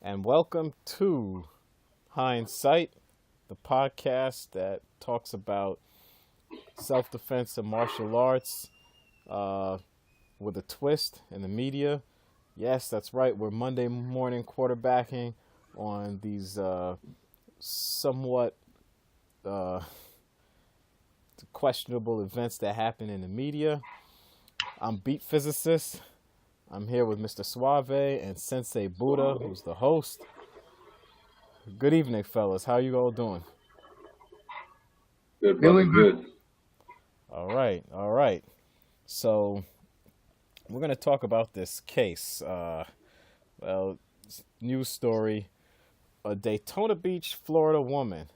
and welcome to Hyndsight, the podcast that talks about self defense and martial arts uh, with a twist in the media. Yes, that's right, we're Monday morning quarterbacking on these somewhat uh, questionable events that happen in the media. I'm Beat Physicist. I'm here with Mr. Suave and Sensei Buddha, who's the host. Good evening, fellas. How you all doing? Good, brother. Doing good. Good. All right. So we're gonna talk about this case. News story: a Daytona Beach, Florida woman,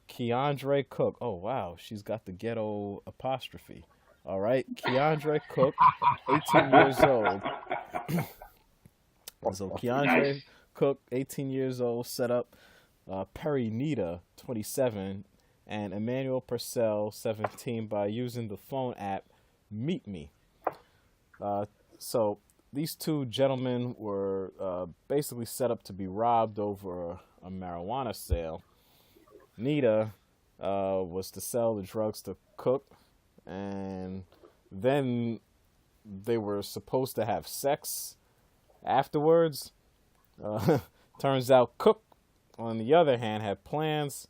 Ky Andrea Cook. Oh wow, she's got the ghetto apostrophe. All right, Ky Andrea Cook, 18 years old. So Ky Andrea Nice. Cook, 18 years old, set up Perry Nida, 27, and Immanuel Pursel, 17, by using the phone app Meet Me. So these two gentlemen were basically set up to be robbed over a marijuana sale. Nita was to sell the drugs to Cook, and then they were supposed to have sex afterwards. Uh, Turns out Cook, on the other hand, had plans,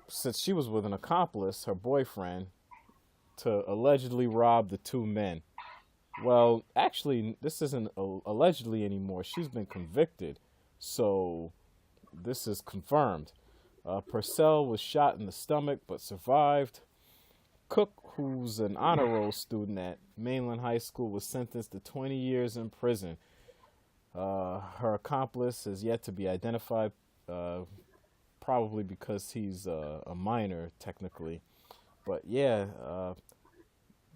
since she was with an accomplice, her boyfriend, to allegedly rob the two men. Well, actually, this isn't allegedly anymore. She's been convicted, so this is confirmed. Purcell was shot in the stomach but survived. Cook, who's an honor roll student at Mainland High School, was sentenced to 20 years in prison. Her accomplice is yet to be identified, probably because he's a minor, technically. But yeah,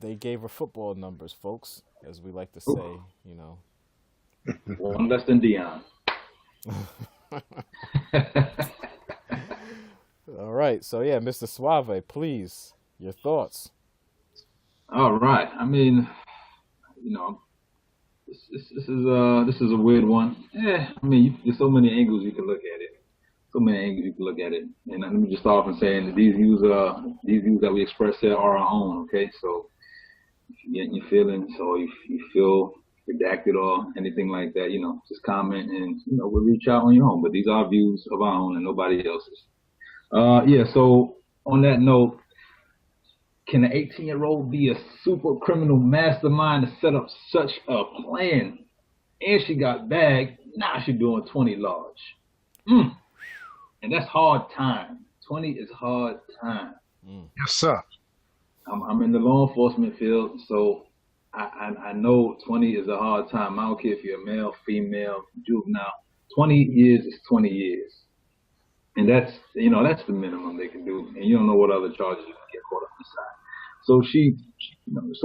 they gave her football numbers, folks, as we like to say, you know. One less than Dion. All right, so yeah, Mr. Suave, please, your thoughts. All right. I mean, you know, this is a weird one. I mean, there's so many angles you can look at it. So many angles you can look at it. And let me just start off and saying that these views that we express here are our own. Okay, so if you're getting your feelings or if you feel redacted or anything like that, just comment and we'll reach out on your own. But these are views of our own and nobody else's. Yeah. So on that note, can an 18-year-old be a super criminal mastermind to set up such a plan? And she got bagged. Now she's doing 20 large. And that's hard time. 20 is hard time. Yes, sir. I'm in the law enforcement field, so I know 20 is a hard time. I don't care if you're a male, female, juvenile. 20 years is 20 years. And that's the minimum they can do. And you don't know what other charges you can get caught up inside. So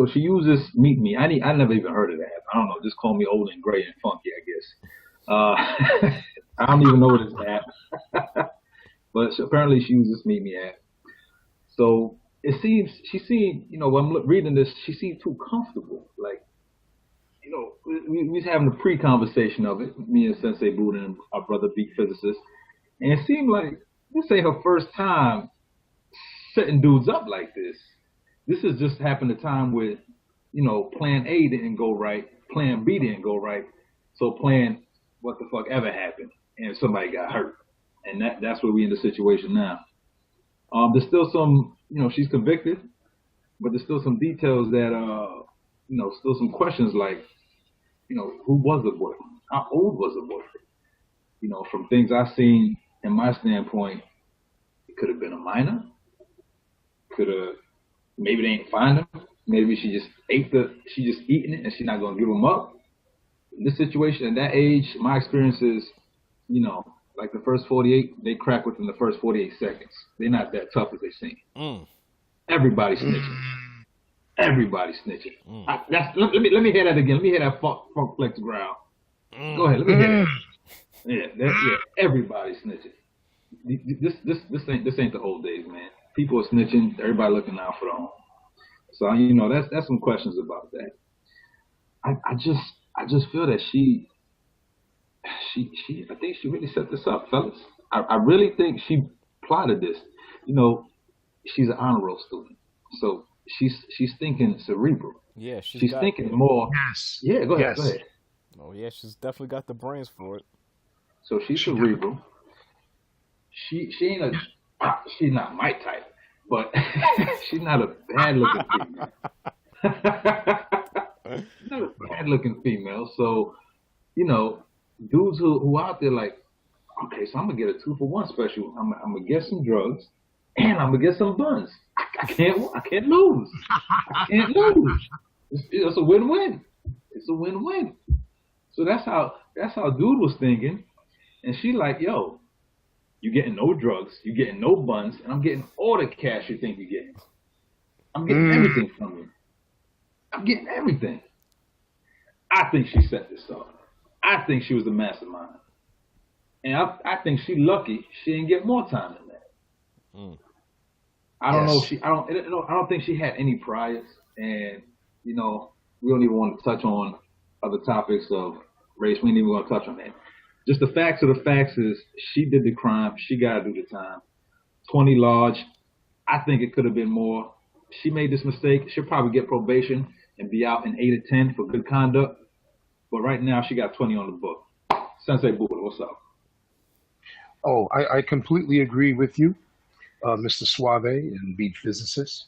she uses Meet Me. I never even heard of that. I don't know. Just call me old and gray and funky, I guess. I don't even know what it's at. But apparently she uses Meet Me app. So she seemed, when I'm reading this, she seemed too comfortable. Like, we was having a pre-conversation of it, me and Sensei Buddha and our brother Beat Physicist. And it seemed like this ain't her first time setting dudes up like this. This has just happened a time where, plan A didn't go right, plan B didn't go right. So plan what the fuck ever happened and somebody got hurt. And that's where we in the situation now. There's still some, she's convicted, but there's still some details that, still some questions like, who was the boyfriend? How old was the boyfriend? From things I've seen in my standpoint, it could have been a minor. Maybe they ain't find him. Maybe she just eating it and she's not gonna give him up. In this situation, at that age, my experience is, like the first 48, they crack within the first 48 seconds. They're not that tough as they seem. Everybody snitching. Everybody snitching. Let me hear that again. Let me hear that funk flex growl. Go ahead. Let me hear that. Yeah. Everybody snitching. This ain't the old days, man. People are snitching. Everybody looking out for their own. So that's some questions about that. I just feel that I think she really set this up, fellas. I really think she plotted this. You know, she's an honor roll student, so she's thinking cerebral. Yeah, she's She's got. thinking more. Yes. Yeah, go ahead, go Yes. ahead. Oh yeah, she's definitely got the brains for it. So she's She got. cerebral. She ain't a she's not my type, but she's not a bad looking female. She's not a bad looking female. So you know, dudes who out there like, okay, so I'm gonna get a 2-for-1 special. I'm gonna get some drugs, and I'm gonna get some buns. I can't lose. I can't lose. It's a win-win. It's a win-win. So that's how dude was thinking, and she like, yo, you getting no drugs, you getting no buns, and I'm getting all the cash you think you're getting. I'm getting everything from you. I'm getting everything. I think she set this up. I think she was the mastermind, and I think she lucky she didn't get more time than that. Mm. I don't know if Yes. she. I don't think she had any priors, and you know, we don't even want to touch on other topics of race. We ain't even going to touch on that. Just the facts of the facts is she did the crime. She got to do the time. 20 large. I think it could have been more. She made this mistake. She'll probably get probation and be out in 8 or 10 for good conduct. But right now, she got 20 on the book. Sensei Buddha, what's up? Oh, I completely agree with you, Mr. Suave and Beat Physicist.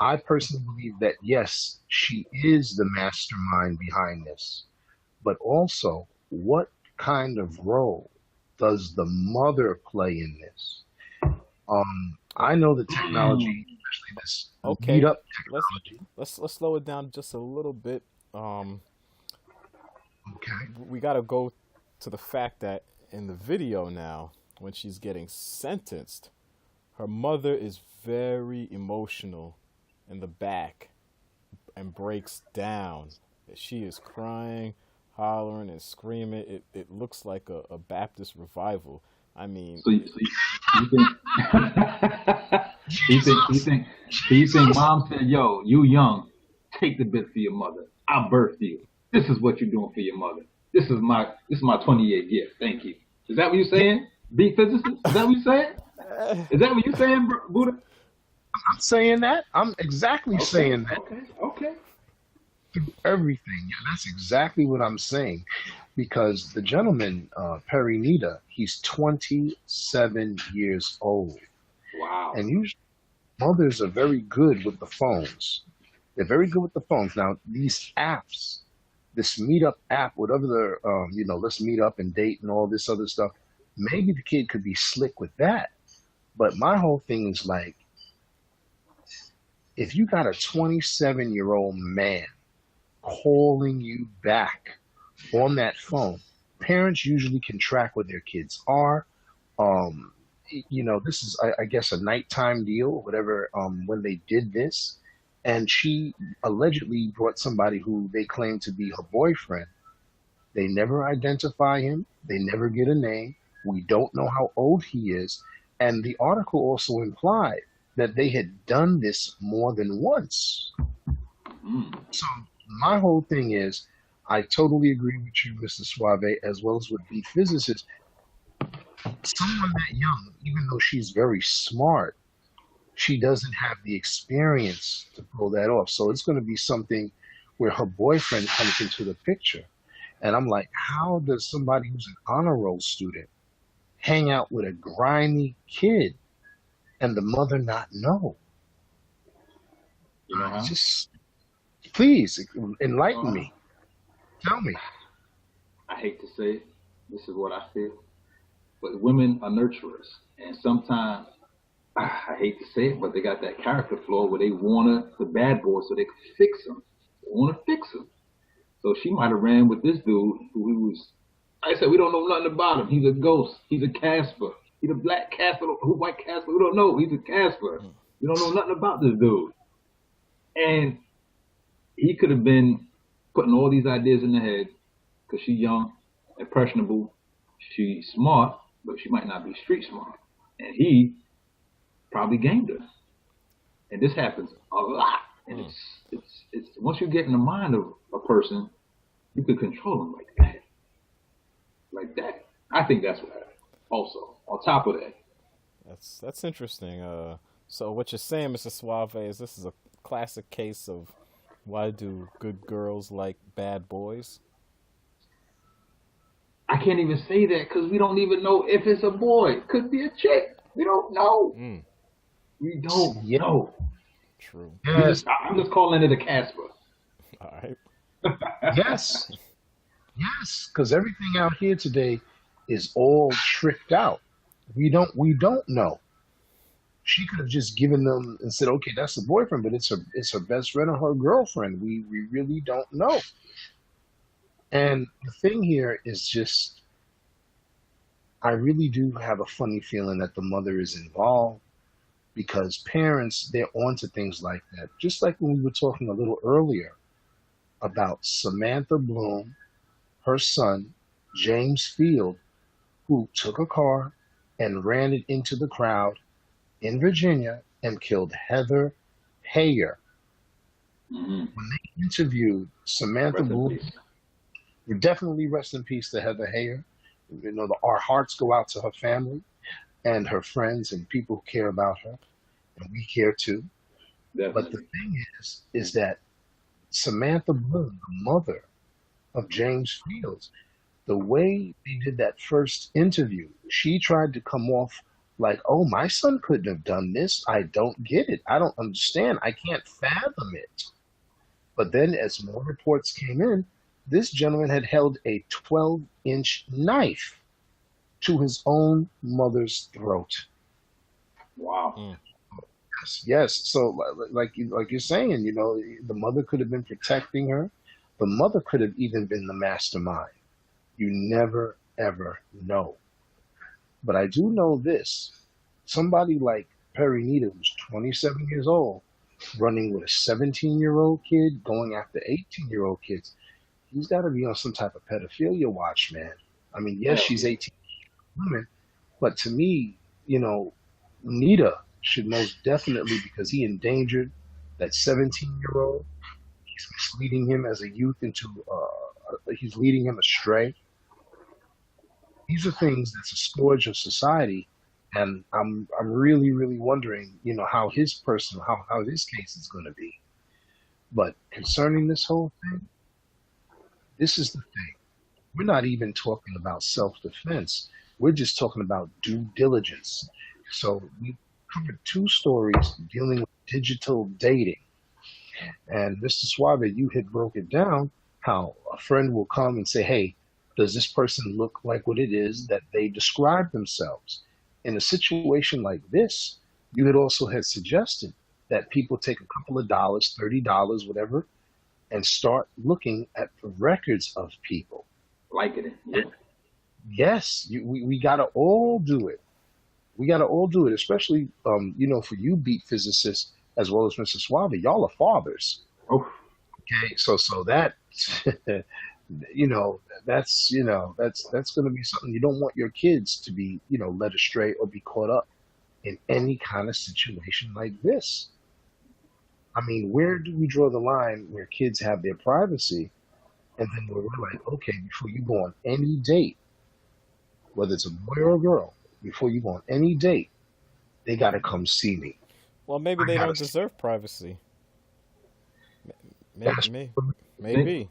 I personally believe that yes, she is the mastermind behind this, but also what kind of role does the mother play in this? I know the technology, especially this Okay, meetup let's technology. let's slow it down just a little bit. Um, Okay. we got to go to the fact that in the video now, when she's getting sentenced, her mother is very emotional in the back and breaks down. She is crying, hollering, and screaming. It looks like a Baptist revival. I mean, You think, you think mom said, yo, you young, take the bit for your mother. I birthed you. This is what you're doing for your mother. This is my 20-year gift. Thank you. Is that what you're saying? Be physicist? Is that what you're saying? Is that what you're saying, Buddha? I'm saying that. I'm exactly Okay, saying that. okay. Through everything. Yeah, that's exactly what I'm saying. Because the gentleman, Perry Nida, he's 27 years old. Wow. And usually mothers are very good with the phones. They're very good with the phones. Now, these apps, this meetup app, whatever the, let's meet up and date and all this other stuff, maybe the kid could be slick with that. But my whole thing is like, if you got a 27-year-old man calling you back on that phone, parents usually can track where their kids are. This is, I guess, a nighttime deal or whatever, when they did this. And she allegedly brought somebody who they claim to be her boyfriend. They never identify him. They never get a name. We don't know how old he is. And the article also implied that they had done this more than once. Mm. So my whole thing is, I totally agree with you, Mr. Suave, as well as with the physicist. Someone that young, even though she's very smart, she doesn't have the experience to pull that off. So it's going to be something where her boyfriend comes into the picture. And I'm like, how does somebody who's an honor roll student hang out with a grimy kid and the mother not know? You know how? Just please enlighten Uh, me. Tell me. I hate to say it. This is what I feel. But women are nurturers. And sometimes, I hate to say it, but they got that character flaw where they want the bad boy so they can fix him. They want to fix him. So she might have ran with this dude who was, like I said, we don't know nothing about him. He's a ghost. He's a Casper. He's a black Casper. Who white Casper? We don't know. He's a Casper. We don't know nothing about this dude. And he could have been putting all these ideas in her head because she's young, impressionable. She's smart, but she might not be street smart. And he probably gamed her. And this happens a lot. And it's once you get in the mind of a person, you can control them like that. like that. I think that's what happened. Also, on top of that, That's interesting. So what you're saying, Mr. Suave, is this is a classic case of why do good girls like bad boys? I can't even say that because we don't even know if it's a boy. Could be a chick. We don't know. Mm, We don't Yeah. know. true. Yes. I'm just calling it a Casper. All right. Yes. Yes. Because everything out here today is all tricked out. We don't know. She could have just given them and said, okay, that's the boyfriend, but it's her best friend or her girlfriend. We really don't know. And the thing here is just I really do have a funny feeling that the mother is involved because parents, they're onto things like that. Just like when we were talking a little earlier about Samantha Bloom, her son, James Field, who took a car and ran it into the crowd in Virginia and killed Heather Heyer. Mm-hmm. When they interviewed Samantha Rest in Bloom, peace. we definitely rest in peace to Heather Heyer. Our hearts go out to her family and her friends and people who care about her, and we care too. But the Definitely. thing is that Samantha Bloom, the mother of James Fields, the way they did that first interview, she tried to come off like, oh, my son couldn't have done this. I don't get it. I don't understand. I can't fathom it. But then as more reports came in, this gentleman had held a 12-inch knife to his own mother's throat. Wow. Mm, Yes. So, like you're saying, the mother could have been protecting her. The mother could have even been the mastermind. You never ever know. But I do know this: somebody like Perry Nida, who's 27 years old, running with a 17-year-old kid, going after 18-year-old kids. He's got to be on some type of pedophilia watch, man. I mean, yes, Hell she's yeah. 18 women, but to me, Nita should most definitely, because he endangered that 17-year-old. He's misleading him as a youth he's leading him astray. These are things that's a scourge of society, and I'm really really wondering, how his case is going to be. But concerning this whole thing, this is the thing. We're not even talking about self-defense. We're just talking about due diligence. So we covered two stories dealing with digital dating. And Mr. Suave, you had broke it down how a friend will come and say, hey, does this person look like what it is that they describe themselves? In a situation like this, you had also had suggested that people take a couple of dollars, $30, whatever, and start looking at the records of people. Liking it. Yeah. Yes, we got to all do it. We got to all do it, especially, for you beat physicists as well as Mr. Suave. Y'all are fathers. Oh, Okay, so that, that's going to be something you don't want your kids to be, led astray or be caught up in any kind of situation like this. I mean, where do we draw the line where kids have their privacy, and then we're like, okay, before you go on any date, whether it's a boy or a girl, before you go on any date, they got to come see me. well, maybe I they got don't to. deserve privacy. That's Maybe.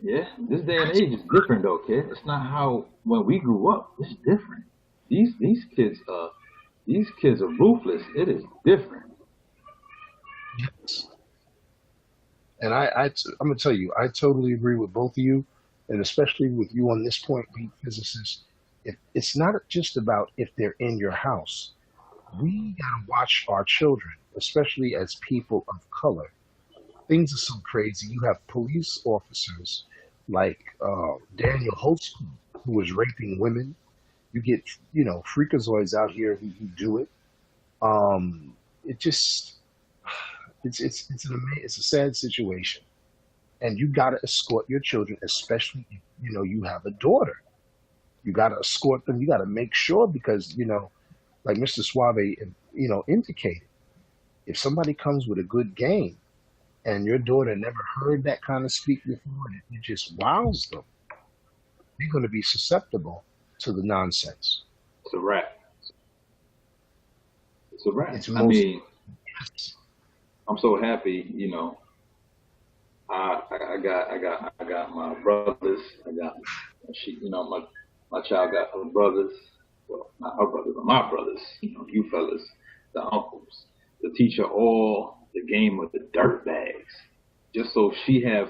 yeah. This day and age is different though, kid. It's not how when we grew up. It's different. These kids are ruthless. It is different. yes. And I'm gonna tell you, I totally agree with both of you, and especially with you on this point, being physicists. If it's not just about if they're in your house, we gotta watch our children, especially as people of color. Things are so crazy. You have police officers like Daniel Holtzclaw, who was raping women. You get, freakazoids out here who do it. It just, it's a sad situation, and you got to escort your children, especially if you have a daughter. You got to escort them. You got to make sure because like Mr. Suave, indicated, if somebody comes with a good game and your daughter never heard that kind of speak before, and it just wows them. they're going to be susceptible to the nonsense. It's a wrap. It's a wrap. It's I mean, I'm so happy, you know. I got my brothers. My child got her brothers. Well, not her brothers, but my brothers. You know, you fellas, the uncles, to teach her all the game of the dirt bags, just so she have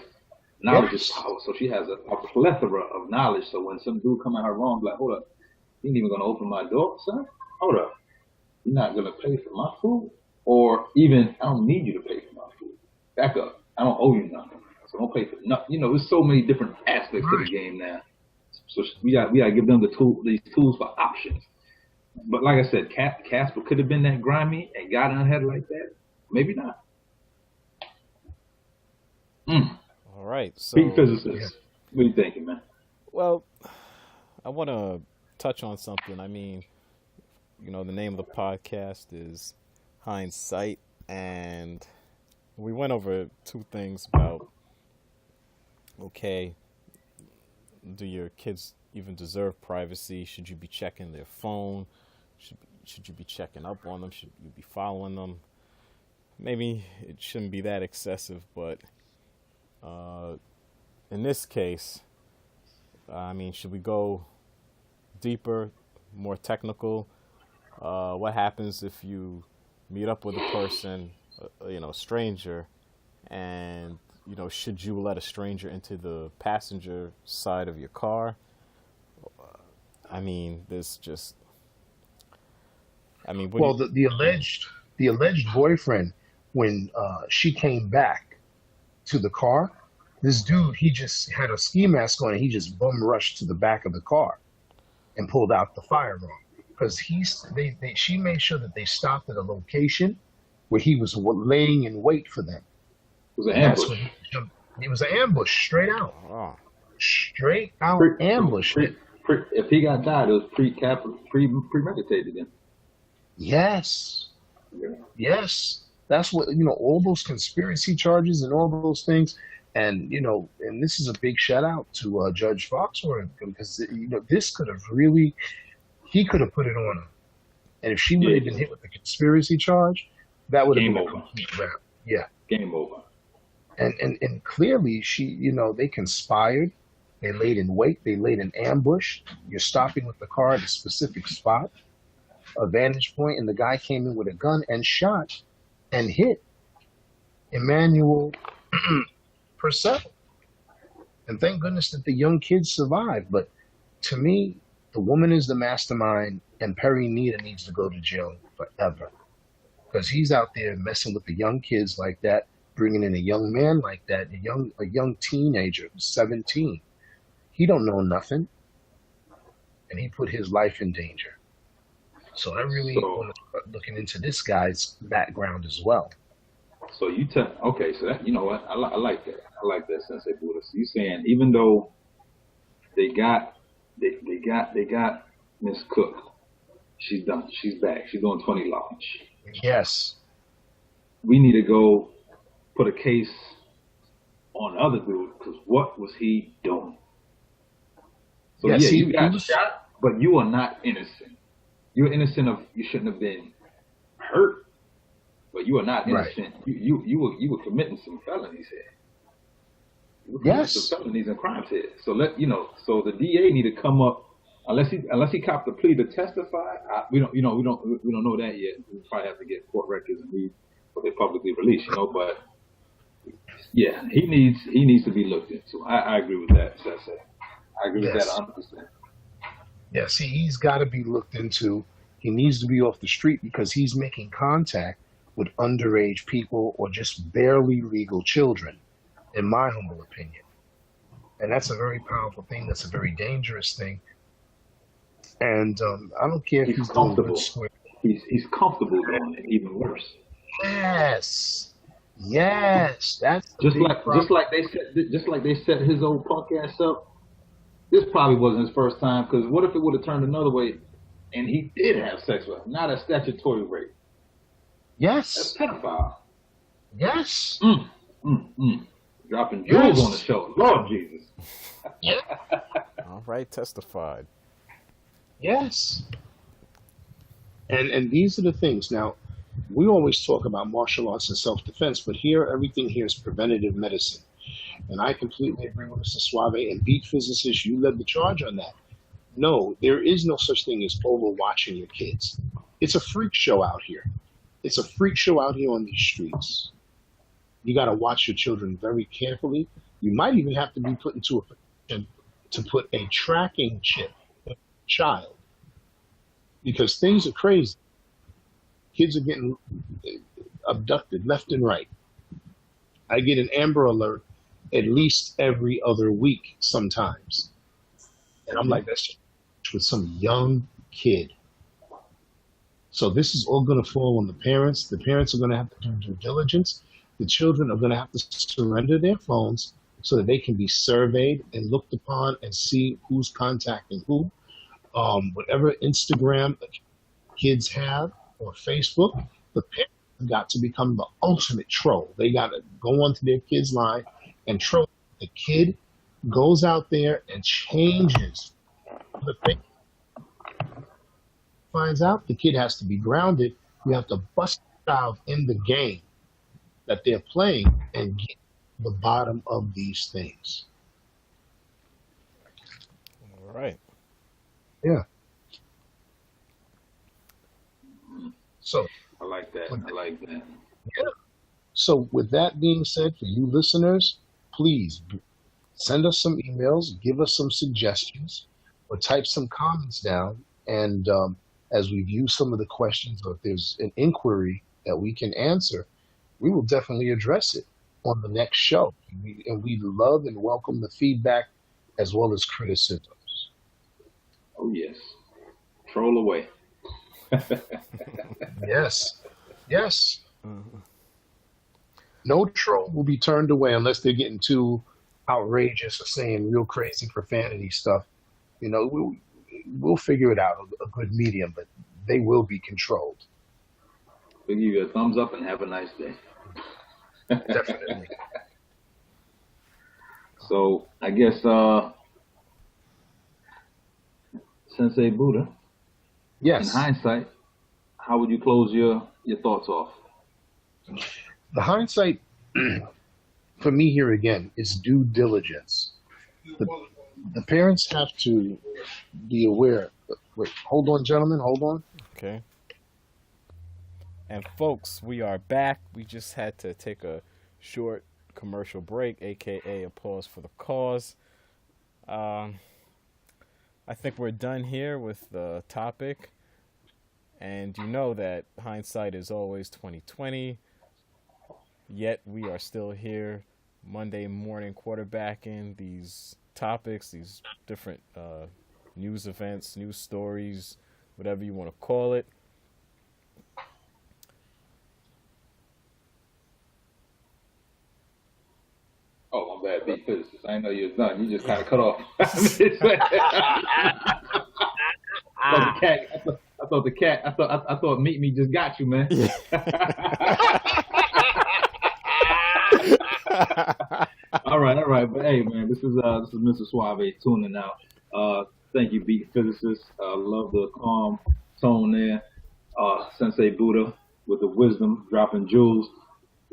knowledge is power. So she has a plethora of knowledge. So when some dude come at her wrong, like, hold up, you ain't even gonna open my door, son. Hold up, you're not gonna pay for my food, or even I don't need you to pay for my food. Back up. I don't owe you nothing, so don't pay for nothing. You know, there's so many different aspects to the game now. So we got to give them these tools for options. But like I said, Casper could have been that grimy and got in her head like that. Maybe not. All right. So, Big physicist. What are you thinking, man? Well, I want to touch on something. I mean, you know, the name of the podcast is Hyndsight, and we went over two things about, okay, do your kids even deserve privacy? Should you be checking their phone? Should you be checking up on them? Should you be following them? Maybe it shouldn't be that excessive, but in this case, I mean, should we go deeper, more technical? What happens if you meet up with a person, a stranger, and should you let a stranger into the passenger side of your car? I mean, well, the alleged boyfriend, when she came back to the car, this dude, he just had a ski mask on and he just bum rushed to the back of the car and pulled out the firearm, because she made sure that they stopped at a location where he was laying in wait for them. It was an ambush. It was an ambush, straight out. Oh. Straight out ambush. If he got died, it was premeditated then. Yes. Yeah. Yes. That's what, all those conspiracy charges and all those things. And, and this is a big shout out to Judge Foxworth, because, this could have really, he could have put it on her. And if she would have been hit with the conspiracy charge, that would have been a complete wrap. Yeah. Game over. And clearly they conspired. They laid in wait. They laid in ambush. You're stopping with the car at a specific spot, a vantage point, and the guy came in with a gun and shot and hit Immanuel Pursel. And thank goodness that the young kids survived. But to me, the woman is the mastermind, and Perry Nida needs to go to jail forever, because he's out there messing with the young kids like that, bringing in a young man like that, a young teenager, 17. He don't know nothing, and he put his life in danger. So I really want to start looking into this guy's background as well. So okay, so that, you know what, I like that. I like that, Sensei Buddha. So you saying even though they got Miss Cook, she's done, she's back, she's doing 20 large. Yes. We need to go put a case on the other dude, because what was he doing? So you got shot, but you are not innocent. You're innocent of, you shouldn't have been hurt, but you are not innocent. Right. You were committing some felonies here. You were committing some felonies and crimes here. So so the DA need to come up, unless he copped the plea to testify. We don't know that yet. We probably have to get court records and read what they publicly release, but yeah, he needs to be looked into. I agree with that, Sensei. I agree with that 100%. Yeah, see, he's got to be looked into. He needs to be off the street, because he's making contact with underage people or just barely legal children, in my humble opinion. And that's a very powerful thing. That's a very dangerous thing. And I don't care if he's comfortable. He's comfortable doing it, even worse. Yes. That's just like they set his old punk ass up. This probably wasn't his first time, because what if it would have turned another way and he did have sex with her? Not a statutory rape. Yes. That's pedophile. Yes. Dropping jewels on the show. Lord Jesus. Yeah. All right, testified. Yes. And these are the things. Now, we always talk about martial arts and self-defense, but here, everything here is preventative medicine. And I completely agree with Mr. Suave and Beat Physicist. You led the charge on that. No, there is no such thing as overwatching your kids. It's a freak show out here. It's a freak show out here on these streets. You got to watch your children very carefully. You might even have to be put into a position to put a tracking chip on a child because things are crazy. Kids are getting abducted left and right. I get an Amber Alert at least every other week sometimes. And I'm like, that's just with some young kid. So this is all going to fall on the parents. The parents are going to have to do due diligence. The children are going to have to surrender their phones so that they can be surveyed and looked upon and see who's contacting who. Whatever Instagram kids have or Facebook, the parents have got to become the ultimate troll. They got to go onto their kid's line and troll. The kid goes out there and changes the thing. Finds out the kid has to be grounded. You have to bust the child in the game that they're playing and get to the bottom of these things. All right. Yeah. So I like that. I like that. yeah. So with that being said, for you listeners, please send us some emails, give us some suggestions, or type some comments down. And as we view some of the questions, or if there's an inquiry that we can answer, we will definitely address it on the next show. And we love and welcome the feedback as well as criticisms. Oh, yes. Troll away. Yes. Yes. No troll will be turned away unless they're getting too outrageous or saying real crazy profanity stuff. You know, we'll figure it out, a good medium, but they will be controlled. We'll give you a thumbs up and have a nice day. Definitely. So I guess Sensei Buddha, Yes. in hindsight, how would you close your thoughts off? The hindsight, for me here again, is due diligence. The parents have to be aware. Wait, hold on, gentlemen, hold on. Okay. And folks, we are back. We just had to take a short commercial break, aka a pause for the cause. I think we're done here with the topic. And you know that hindsight is always 2020. Yet we are still here Monday morning quarterbacking these topics, these different news events, news stories, whatever you want to call it. Oh, my bad, beat physicist. I didn't know you was done. You just kind of cut off. I thought Meet Me just got you, man. All right. But hey, man, this is Mr. Suave tuning out. Thank you, beat physicist. Love the calm tone there. Sensei Buddha with the wisdom, dropping jewels.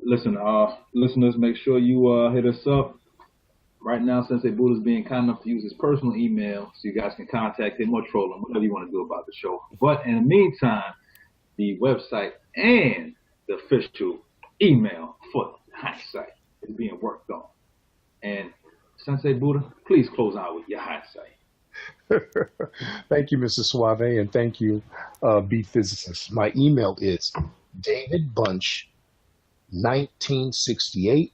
Listen, listeners, make sure you hit us up. Right now, Sensei Buddha's being kind enough to use his personal email so you guys can contact him or troll him, whatever you want to do about the show. But in the meantime, the website and the official email for Hyndsight is being worked on. And Sensei Buddha, please close out with your Hyndsight. Thank you, Mr. Suave, and thank you, Beat Physicist. My email is davidbunch1968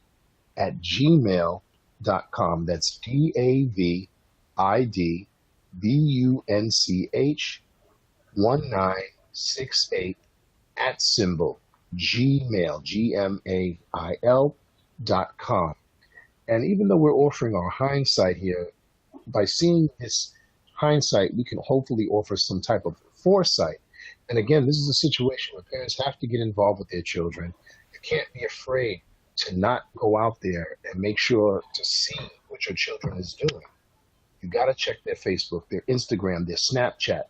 at gmail.com. That's DAVIDBUNCH 1968 at symbol gmail.com. And even though we're offering our hindsight here, by seeing this hindsight, we can hopefully offer some type of foresight. And again, this is a situation where parents have to get involved with their children. You can't be afraid to not go out there and make sure to see what your children is doing. You got to check their Facebook, their Instagram, their Snapchat.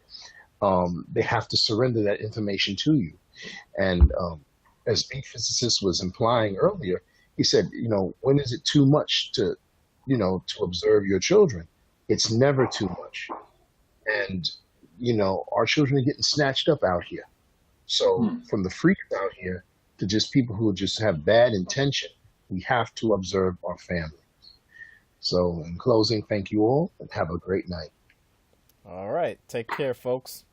They have to surrender that information to you. And as Big Physicist was implying earlier, he said, when is it too much to observe your children? It's never too much. And, our children are getting snatched up out here. So from the freaks out here to just people who just have bad intention, we have to observe our family. So in closing, thank you all and have a great night. All right. Take care, folks.